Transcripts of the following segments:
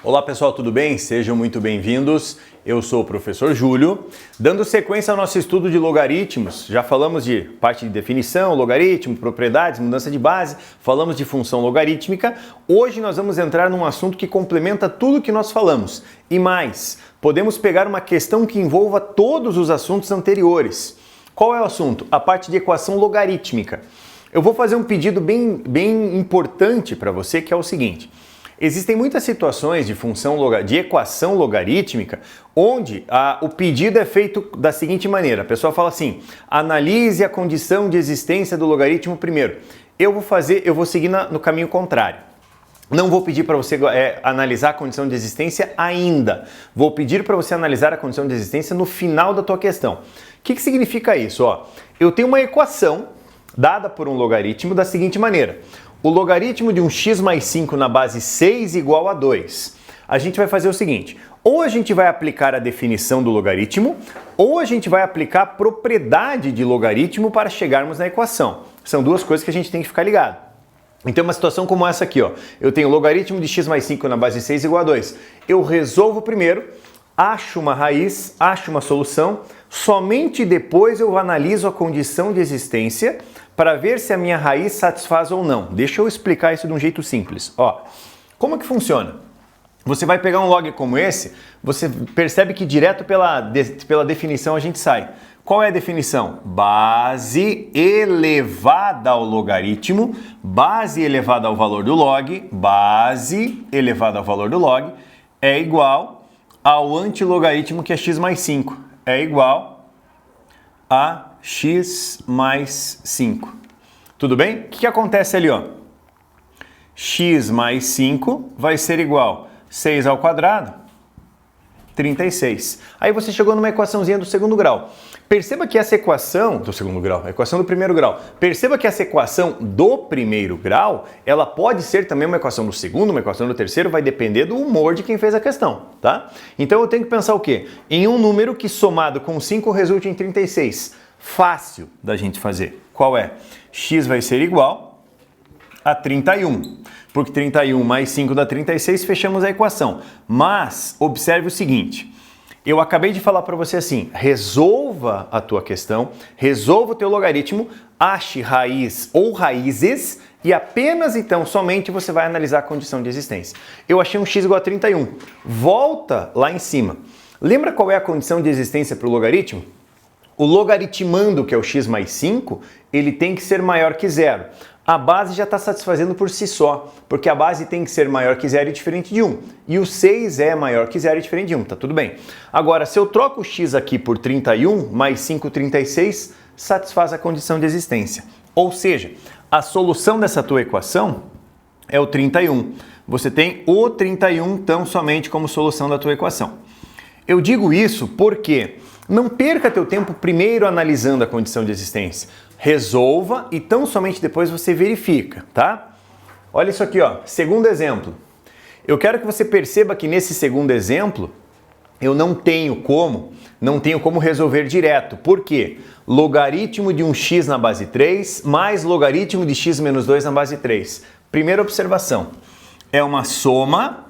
Olá pessoal, tudo bem? Sejam muito bem-vindos. Eu sou o professor Júlio. Dando sequência ao nosso estudo de logaritmos, já falamos de parte de definição, logaritmo, propriedades, mudança de base, falamos de função logarítmica. Hoje nós vamos entrar num assunto que complementa tudo que nós falamos. E mais, podemos pegar uma questão que envolva todos os assuntos anteriores. Qual é o assunto? A parte de equação logarítmica. Eu vou fazer um pedido bem importante para você, que é o seguinte. Existem muitas situações de equação logarítmica onde o pedido é feito da seguinte maneira. A pessoa fala assim, analise a condição de existência do logaritmo primeiro. Eu vou seguir no caminho contrário. Não vou pedir para você analisar a condição de existência ainda. Vou pedir para você analisar a condição de existência no final da tua questão. O que significa isso? Eu tenho uma equação dada por um logaritmo da seguinte maneira. O logaritmo de um x mais 5 na base 6 igual a 2. A gente vai fazer o seguinte, ou a gente vai aplicar a definição do logaritmo, ou a gente vai aplicar a propriedade de logaritmo para chegarmos na equação. São duas coisas que a gente tem que ficar ligado. Então, uma situação como essa aqui, eu tenho logaritmo de x mais 5 na base 6 igual a 2. Eu resolvo primeiro, acho uma raiz, acho uma solução, somente depois eu analiso a condição de existência para ver se a minha raiz satisfaz ou não. Deixa eu explicar isso de um jeito simples. Como que funciona? Você vai pegar um log como esse, você percebe que direto pela definição a gente sai. Qual é a definição? Base elevada ao logaritmo, base elevada ao valor do log, base elevada ao valor do log é igual ao antilogaritmo que é x mais 5. É igual a x mais 5. Tudo bem? O que acontece ali? X mais 5 vai ser igual a 6 ao quadrado, 36. Aí você chegou numa equaçãozinha do segundo grau. Perceba que essa equação do segundo grau, a equação do primeiro grau, perceba que essa equação do primeiro grau, ela pode ser também uma equação do segundo, uma equação do terceiro, vai depender do humor de quem fez a questão, tá? Então eu tenho que pensar o quê? Em um número que somado com 5 resulte em 36. Fácil da gente fazer. Qual é? X vai ser igual a 31. Porque 31 mais 5 dá 36, fechamos a equação. Mas, observe o seguinte. Eu acabei de falar para você assim, resolva a tua questão, resolva o teu logaritmo, ache raiz ou raízes e apenas então, somente você vai analisar a condição de existência. Eu achei um x igual a 31. Volta lá em cima. Lembra qual é a condição de existência para o logaritmo? O logaritmando, que é o x mais 5, ele tem que ser maior que zero. A base já está satisfazendo por si só, porque a base tem que ser maior que zero e diferente de 1. E o 6 é maior que zero e diferente de 1, tá tudo bem. Agora, se eu troco o x aqui por 31, mais 5, 36, satisfaz a condição de existência. Ou seja, a solução dessa tua equação é o 31. Você tem o 31 tão somente como solução da tua equação. Eu digo isso porque não perca teu tempo primeiro analisando a condição de existência. Resolva e tão somente depois você verifica, tá? Olha isso aqui, segundo exemplo. Eu quero que você perceba que nesse segundo exemplo eu não tenho como resolver direto. Por quê? Logaritmo de um x na base 3 mais logaritmo de x menos 2 na base 3. Primeira observação, é uma soma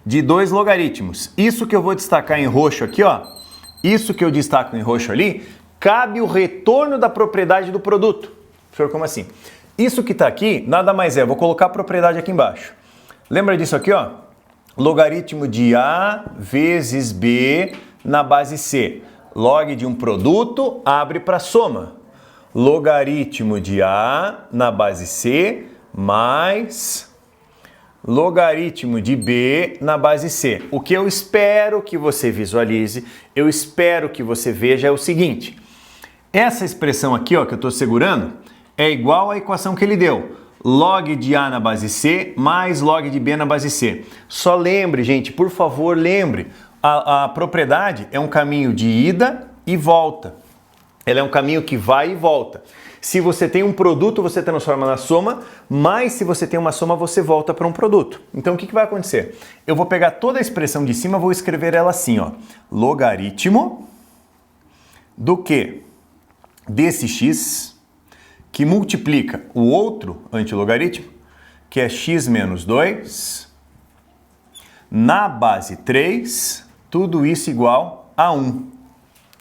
de dois logaritmos. Isso que eu vou destacar em roxo aqui, isso que eu destaco em roxo ali, cabe o retorno da propriedade do produto. Professor, como assim? Isso que está aqui, nada mais é, vou colocar a propriedade aqui embaixo. Lembra disso aqui, Logaritmo de A vezes B na base C. Log de um produto abre para soma. Logaritmo de A na base C mais logaritmo de B na base C. O que eu espero que você visualize, eu espero que você veja é o seguinte. Essa expressão aqui, que eu estou segurando, é igual à equação que ele deu. Log de A na base C mais log de B na base C. Só lembre, gente, por favor, lembre. A propriedade é um caminho de ida e volta. Ela é um caminho que vai e volta. Se você tem um produto, você transforma na soma, mas se você tem uma soma, você volta para um produto. Então, o que vai acontecer? Eu vou pegar toda a expressão de cima, vou escrever ela assim, logaritmo do quê? Desse x, que multiplica o outro antilogaritmo, que é x menos 2, Na base 3, tudo isso igual a 1.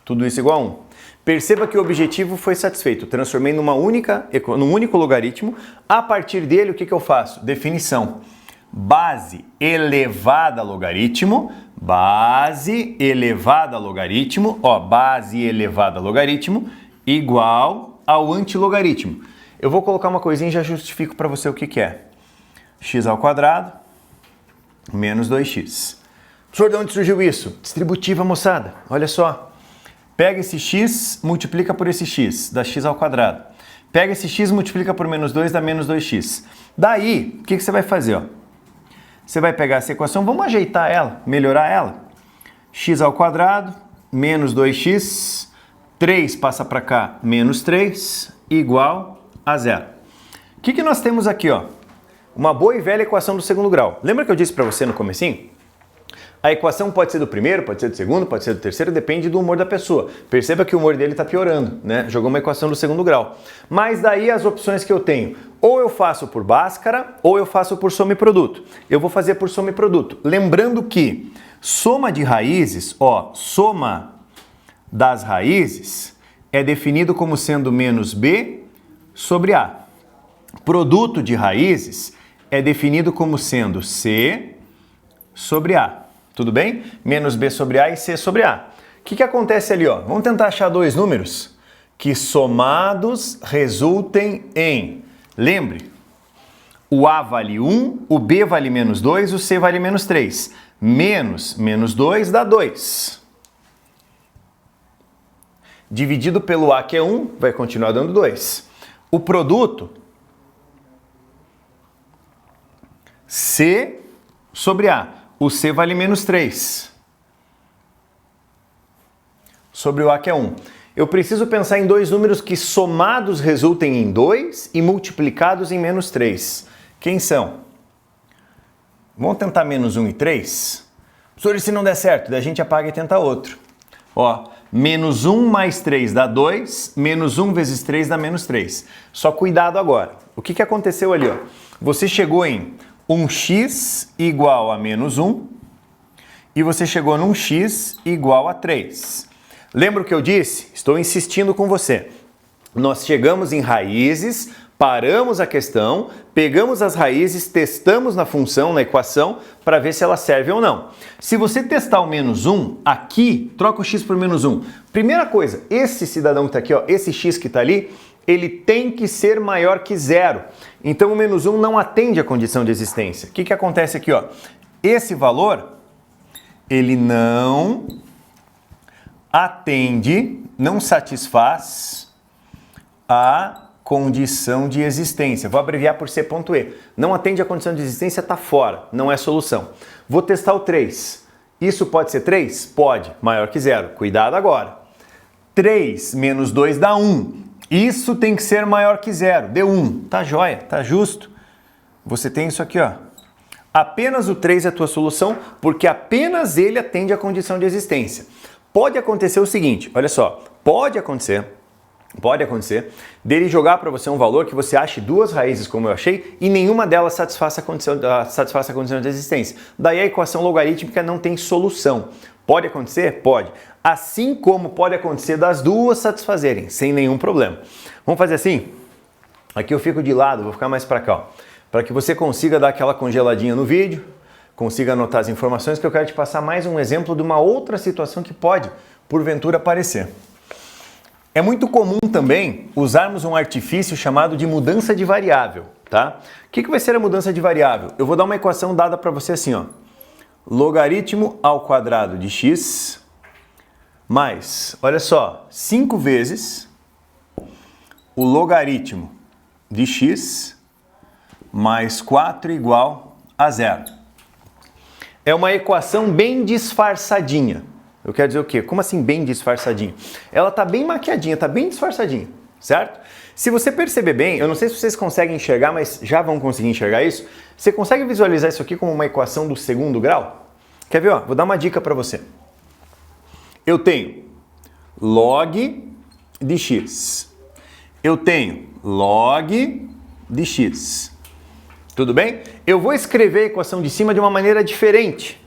Tudo isso igual a 1. Perceba que o objetivo foi satisfeito. Transformei num único logaritmo. A partir dele, o que eu faço? Definição. Base elevada a logaritmo. Base elevada a logaritmo. Ó, base elevada a logaritmo igual ao antilogaritmo. Eu vou colocar uma coisinha e já justifico para você o que é. X ao quadrado menos 2x. Professor, de onde surgiu isso? Distributiva, moçada. Olha só. Pega esse x, multiplica por esse x, dá x ao quadrado. Pega esse x, multiplica por menos 2, dá menos 2x. Daí, o que você vai fazer? Ó? Você vai pegar essa equação, vamos ajeitar ela, melhorar ela. X ao quadrado, menos 2x, 3 passa para cá, menos 3, igual a 0. O que nós temos aqui? Ó? Uma boa e velha equação do segundo grau. Lembra que eu disse para você no comecinho? A equação pode ser do primeiro, pode ser do segundo, pode ser do terceiro, depende do humor da pessoa. Perceba que o humor dele está piorando, né? Jogou uma equação do segundo grau. Mas daí as opções que eu tenho, ou eu faço por Bhaskara, ou eu faço por soma e produto. Eu vou fazer por soma e produto. Lembrando que soma de raízes, ó, soma das raízes é definido como sendo menos b sobre a. Produto de raízes é definido como sendo c sobre a. Tudo bem? Menos b sobre a e c sobre a. O que acontece ali? Ó? Vamos tentar achar dois números que somados resultem em... Lembre, o a vale 1, o b vale menos 2, o c vale menos 3. Menos 2 dá 2. Dividido pelo a, que é 1, vai continuar dando 2. O produto, c sobre a. O c vale menos 3. Sobre o a, que é 1. Eu preciso pensar em dois números que somados resultem em 2 e multiplicados em menos 3. Quem são? Vamos tentar menos 1 e 3? Professor, e se não der certo? Daí a gente apaga e tenta outro. Ó, menos 1 mais 3 dá 2, menos 1 vezes 3 dá menos 3. Só cuidado agora. O que aconteceu ali? Ó? Você chegou em 1x igual a menos 1 e você chegou num x igual a 3. Lembra o que eu disse? Estou insistindo com você. Nós chegamos em raízes, paramos a questão, pegamos as raízes, testamos na função, na equação, para ver se ela serve ou não. Se você testar o menos 1, aqui, troca o x por menos 1. Primeira coisa, esse cidadão que está aqui, ó, esse x que está ali, ele tem que ser maior que 0. Então o menos 1 não atende à condição de existência. O que acontece aqui? Ó? Esse valor, ele não atende, não satisfaz a condição de existência. Vou abreviar por C.E. Não atende à condição de existência, está fora, não é solução. Vou testar o 3. Isso pode ser 3? Pode, maior que 0. Cuidado agora. 3 menos 2 dá 1. Isso tem que ser maior que 0. Deu 1. Tá jóia, tá justo. Você tem isso aqui, ó. Apenas o 3 é a tua solução, porque apenas ele atende à condição de existência. Pode acontecer o seguinte, olha só. Pode acontecer dele jogar para você um valor que você ache duas raízes, como eu achei, e nenhuma delas satisfaça a condição de existência. Daí a equação logarítmica não tem solução. Pode acontecer? Pode. Assim como pode acontecer das duas satisfazerem, sem nenhum problema. Vamos fazer assim? Aqui eu fico de lado, vou ficar mais para cá, para que você consiga dar aquela congeladinha no vídeo, consiga anotar as informações, que eu quero te passar mais um exemplo de uma outra situação que pode, porventura, aparecer. É muito comum também usarmos um artifício chamado de mudança de variável, tá? O que vai ser a mudança de variável? Eu vou dar uma equação dada para você assim, ó. Logaritmo ao quadrado de x mais, olha só, 5 vezes o logaritmo de x mais 4 igual a 0. É uma equação bem disfarçadinha. Eu quero dizer o quê? Como assim bem disfarçadinha? Ela está bem maquiadinha, está bem disfarçadinha, certo? Se você perceber bem, eu não sei se vocês conseguem enxergar, mas já vão conseguir enxergar isso. Você consegue visualizar isso aqui como uma equação do segundo grau? Quer ver? Ó, vou dar uma dica para você. Eu tenho log de x. Eu tenho log de x. Tudo bem? Eu vou escrever a equação de cima de uma maneira diferente.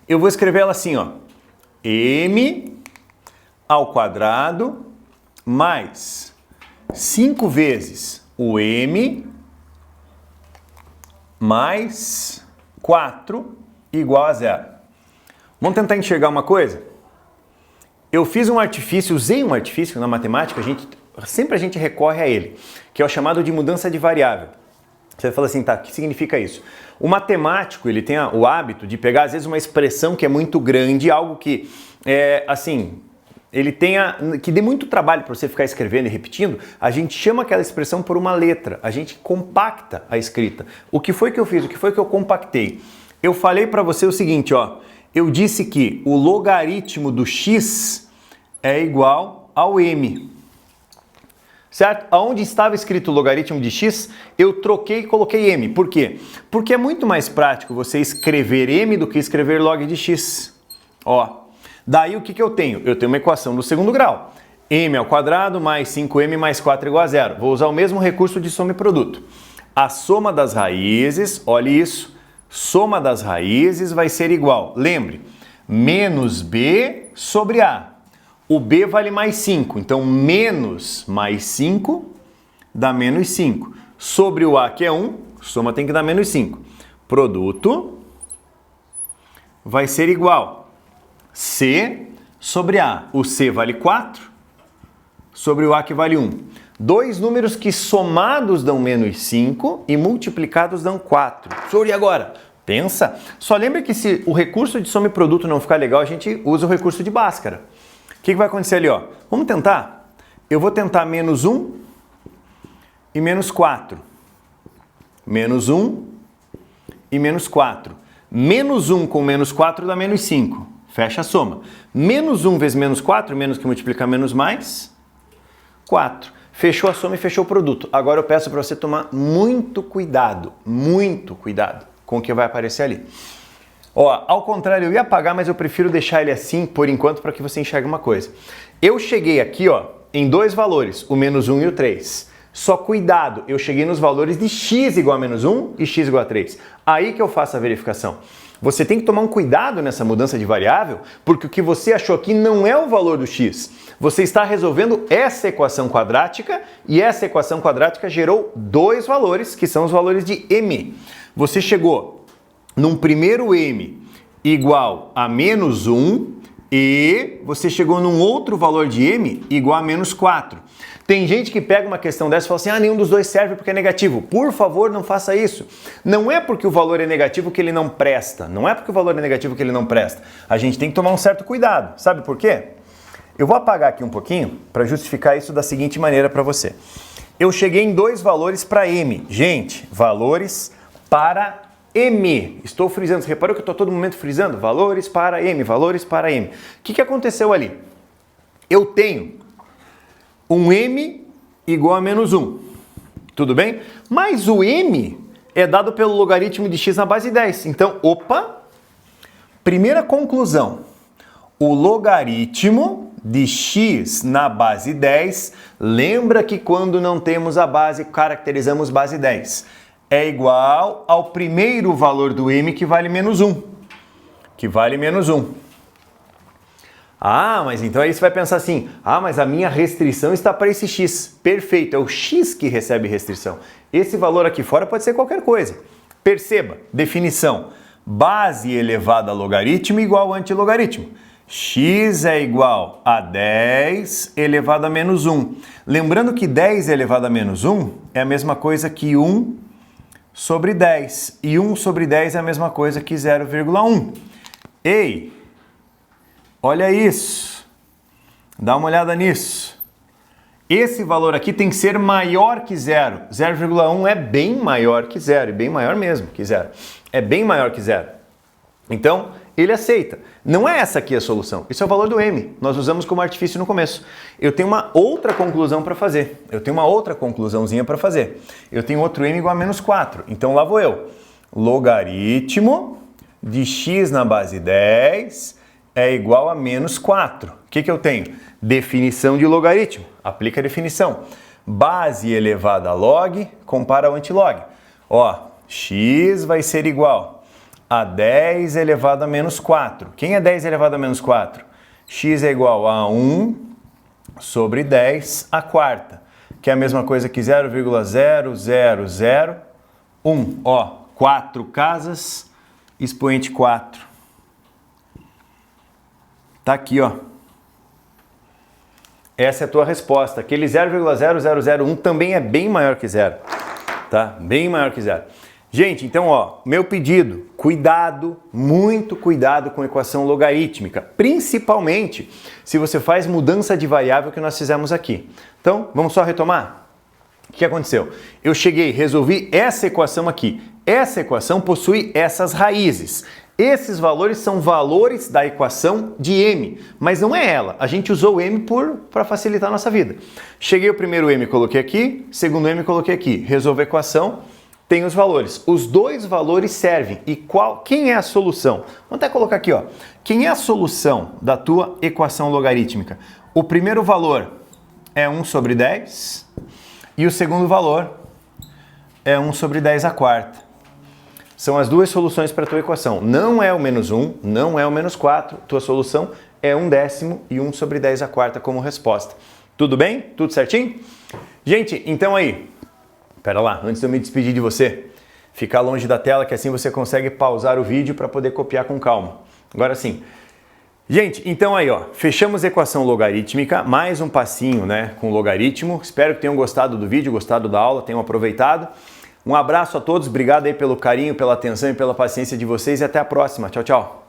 Eu vou escrever ela assim, ó. M ao quadrado mais 5 vezes o M mais 4 igual a zero. Vamos tentar enxergar uma coisa? Eu fiz um artifício, usei um artifício na matemática, sempre a gente recorre a ele, que é o chamado de mudança de variável. Você vai falar assim, tá, o que significa isso? O matemático, ele tem o hábito de pegar, às vezes, uma expressão que é muito grande, algo que, que dê muito trabalho para você ficar escrevendo e repetindo, a gente chama aquela expressão por uma letra, a gente compacta a escrita. O que foi que eu fiz? O que foi que eu compactei? Eu falei para você o seguinte, ó, eu disse que o logaritmo do x é igual ao m. Certo? Aonde estava escrito o logaritmo de x, eu troquei e coloquei m. Por quê? Porque é muito mais prático você escrever m do que escrever log de x. Ó, daí o que eu tenho? Eu tenho uma equação do segundo grau. M ao quadrado mais 5m mais 4 igual a zero. Vou usar o mesmo recurso de soma e produto. A soma das raízes, olha isso, soma das raízes vai ser igual, lembre, menos b sobre a. O b vale mais 5, então menos mais 5 dá menos 5. Sobre o a, que é 1, soma tem que dar menos 5. Produto vai ser igual c sobre a. O c vale 4 sobre o a, que vale 1. Dois números que somados dão menos 5 e multiplicados dão 4. Professor, e agora? Pensa. Só lembra que se o recurso de soma e produto não ficar legal, a gente usa o recurso de Bhaskara. O que vai acontecer ali, ó? Vamos tentar? Eu vou tentar menos 1 e menos 4. Menos 1 e menos 4. Menos 1 com menos 4 dá menos 5. Fecha a soma. Menos 1 vezes menos 4, menos que multiplicar menos mais, 4. Fechou a soma e fechou o produto. Agora eu peço para você tomar muito cuidado com o que vai aparecer ali. Ó, ao contrário, eu ia apagar, mas eu prefiro deixar ele assim por enquanto para que você enxergue uma coisa. Eu cheguei aqui, ó, em dois valores, o menos 1 e o 3. Só cuidado, eu cheguei nos valores de x igual a menos 1 e x igual a 3. Aí que eu faço a verificação. Você tem que tomar um cuidado nessa mudança de variável, porque o que você achou aqui não é o valor do x. Você está resolvendo essa equação quadrática e essa equação quadrática gerou dois valores, que são os valores de m. Você chegou num primeiro m igual a menos 1 e você chegou num outro valor de m igual a menos 4. Tem gente que pega uma questão dessa e fala assim, nenhum dos dois serve porque é negativo. Por favor, não faça isso. Não é porque o valor é negativo que ele não presta. A gente tem que tomar um certo cuidado. Sabe por quê? Eu vou apagar aqui um pouquinho para justificar isso da seguinte maneira para você. Eu cheguei em dois valores para m. Gente, valores para m. Estou frisando. Você reparou que eu estou todo momento frisando? Valores para m, valores para m. O que aconteceu ali? Eu tenho um m igual a menos 1. Tudo bem? Mas o m é dado pelo logaritmo de x na base 10. Então, primeira conclusão. O logaritmo de x na base 10, lembra que quando não temos a base, caracterizamos base 10. É igual ao primeiro valor do m, que vale menos 1. Mas então aí você vai pensar assim, mas a minha restrição está para esse x. Perfeito, é o x que recebe restrição. Esse valor aqui fora pode ser qualquer coisa. Perceba, definição. Base elevada a logaritmo igual a antilogaritmo. X é igual a 10 elevado a menos 1. Lembrando que 10 elevado a menos 1 é a mesma coisa que 1 sobre 10. E 1 sobre 10 é a mesma coisa que 0,1. Ei, olha isso. Dá uma olhada nisso. Esse valor aqui tem que ser maior que 0. 0,1 é bem maior que 0. E bem maior mesmo que 0. É bem maior que 0. Então, ele aceita. Não é essa aqui a solução. Isso é o valor do m. Nós usamos como artifício no começo. Eu tenho uma outra conclusão para fazer. Eu tenho outro m igual a menos 4. Então lá vou eu. Logaritmo de x na base 10 é igual a menos 4. O que eu tenho? Definição de logaritmo. Aplica a definição. Base elevada a log, compara ao antilog. Ó, x vai ser igual a 10 elevado a menos 4. Quem é 10 elevado a menos 4? X é igual a 1 sobre 10 a quarta, que é a mesma coisa que 0,0001. Ó, 4 casas, expoente 4. Tá aqui, ó. Essa é a tua resposta. Aquele 0,0001 também é bem maior que zero, tá? Bem maior que zero. Gente, então, ó, meu pedido, cuidado, muito cuidado com equação logarítmica, principalmente se você faz mudança de variável que nós fizemos aqui. Então, vamos só retomar? O que aconteceu? Eu cheguei, resolvi essa equação aqui. Essa equação possui essas raízes. Esses valores são valores da equação de m, mas não é ela. A gente usou o m para facilitar a nossa vida. Cheguei o primeiro m, coloquei aqui, segundo m, coloquei aqui. Resolvo a equação, tem os valores. Os dois valores servem. E quem é a solução? Vamos até colocar aqui, ó. Quem é a solução da tua equação logarítmica? O primeiro valor é 1 sobre 10 e o segundo valor é 1 sobre 10 a quarta. São as duas soluções para a tua equação. Não é o menos 1, não é o menos 4. Tua solução é 1/10 e 1 sobre 10 a quarta como resposta. Tudo bem? Tudo certinho? Gente, então aí, pera lá, antes de eu me despedir de você, ficar longe da tela que assim você consegue pausar o vídeo para poder copiar com calma. Agora sim. Gente, então aí, ó, fechamos a equação logarítmica, mais um passinho, né, com logaritmo. Espero que tenham gostado do vídeo, gostado da aula, tenham aproveitado. Um abraço a todos, obrigado aí pelo carinho, pela atenção e pela paciência de vocês e até a próxima. Tchau, tchau.